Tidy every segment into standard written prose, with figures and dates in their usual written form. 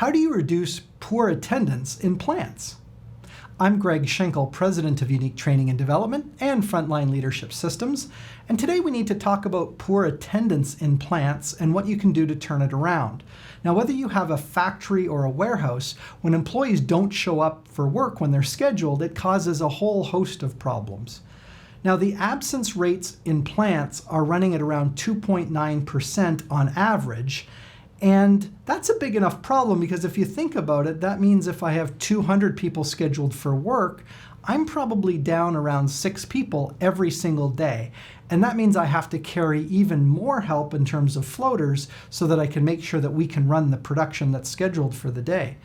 How do you reduce poor attendance in plants? I'm Greg Schenkel, President of Unique Training and Development and Frontline Leadership Systems, and today we need to talk about poor attendance in plants and what you can do to turn it around. Now, whether you have a factory or a warehouse, when employees don't show up for work when they're scheduled, it causes a whole host of problems. Now, the absence rates in plants are running at around 2.9% on average, and that's a big enough problem because if you think about it, that means if I have 200 people scheduled for work, I'm probably down around 6 people every single day. And that means I have to carry even more help in terms of floaters so that I can make sure that we can run the production that's scheduled for the day.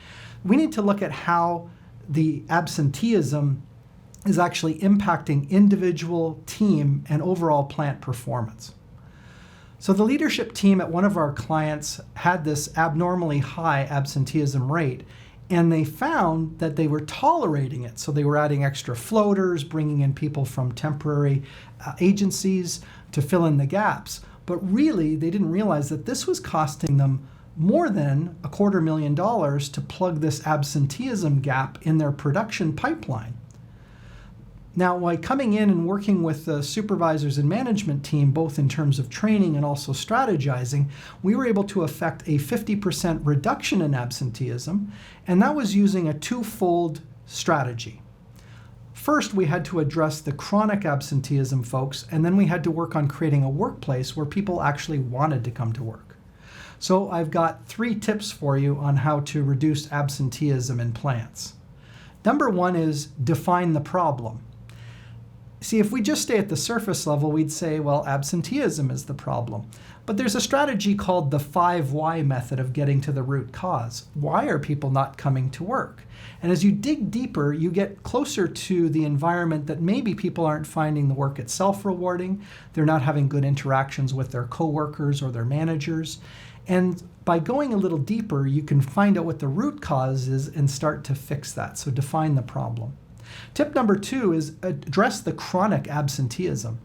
We need to look at how the absenteeism is actually impacting individual, team, and overall plant performance. So the leadership team at one of our clients had this abnormally high absenteeism rate, and they found that they were tolerating it. So they were adding extra floaters, bringing in people from temporary agencies to fill in the gaps. But really, they didn't realize that this was costing them more than $250,000 to plug this absenteeism gap in their production pipeline. Now, by coming in and working with the supervisors and management team, both in terms of training and also strategizing, we were able to effect a 50% reduction in absenteeism, and that was using a twofold strategy. First, we had to address the chronic absenteeism folks, and then we had to work on creating a workplace where people actually wanted to come to work. So I've got 3 tips for you on how to reduce absenteeism in plants. Number 1 is define the problem. See, if we just stay at the surface level, we'd say, well, absenteeism is the problem. But there's a strategy called the 5 why method of getting to the root cause. Why are people not coming to work? And as you dig deeper, you get closer to the environment that maybe people aren't finding the work itself rewarding, they're not having good interactions with their coworkers or their managers. And by going a little deeper, you can find out what the root cause is and start to fix that. So define the problem. Tip number 2 is address the chronic absenteeism.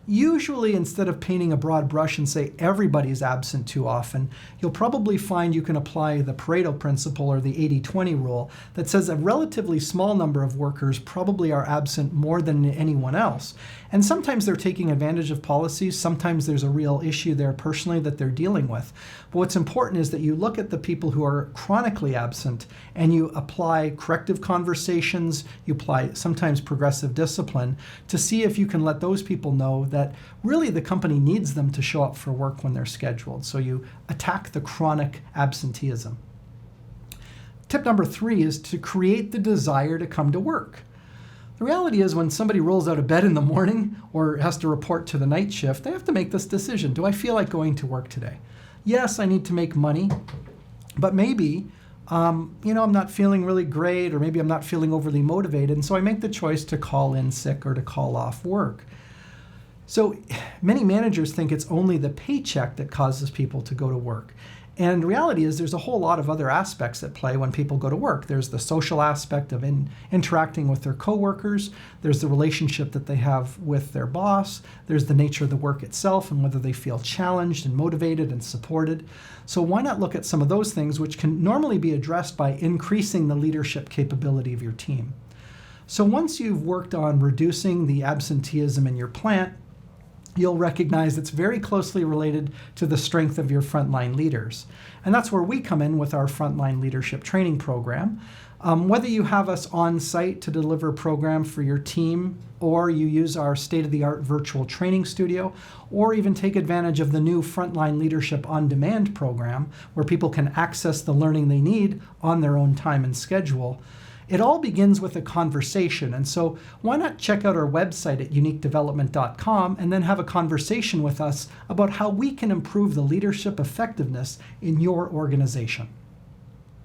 Usually, instead of painting a broad brush and say everybody's absent too often, you'll probably find you can apply the Pareto principle or the 80-20 rule that says a relatively small number of workers probably are absent more than anyone else. And sometimes they're taking advantage of policies, sometimes there's a real issue there personally that they're dealing with. But what's important is that you look at the people who are chronically absent and you apply corrective conversations, you apply sometimes progressive discipline to see if you can let those people know that really the company needs them to show up for work when they're scheduled. So you attack the chronic absenteeism. Tip number 3 is to create the desire to come to work. The reality is when somebody rolls out of bed in the morning or has to report to the night shift, they have to make this decision. Do I feel like going to work today? Yes, I need to make money, but maybe I'm not feeling really great, or maybe I'm not feeling overly motivated, and so I make the choice to call in sick or to call off work. So many managers think it's only the paycheck that causes people to go to work. And the reality is there's a whole lot of other aspects at play when people go to work. There's the social aspect of interacting with their coworkers. There's the relationship that they have with their boss. There's the nature of the work itself and whether they feel challenged and motivated and supported. So why not look at some of those things which can normally be addressed by increasing the leadership capability of your team. So once you've worked on reducing the absenteeism in your plant, you'll recognize it's very closely related to the strength of your frontline leaders. And that's where we come in with our frontline leadership training program. Whether you have us on site to deliver a program for your team, or you use our state-of-the-art virtual training studio, or even take advantage of the new Frontline Leadership On Demand program, where people can access the learning they need on their own time and schedule, it all begins with a conversation. And so why not check out our website at uniquedevelopment.com and then have a conversation with us about how we can improve the leadership effectiveness in your organization.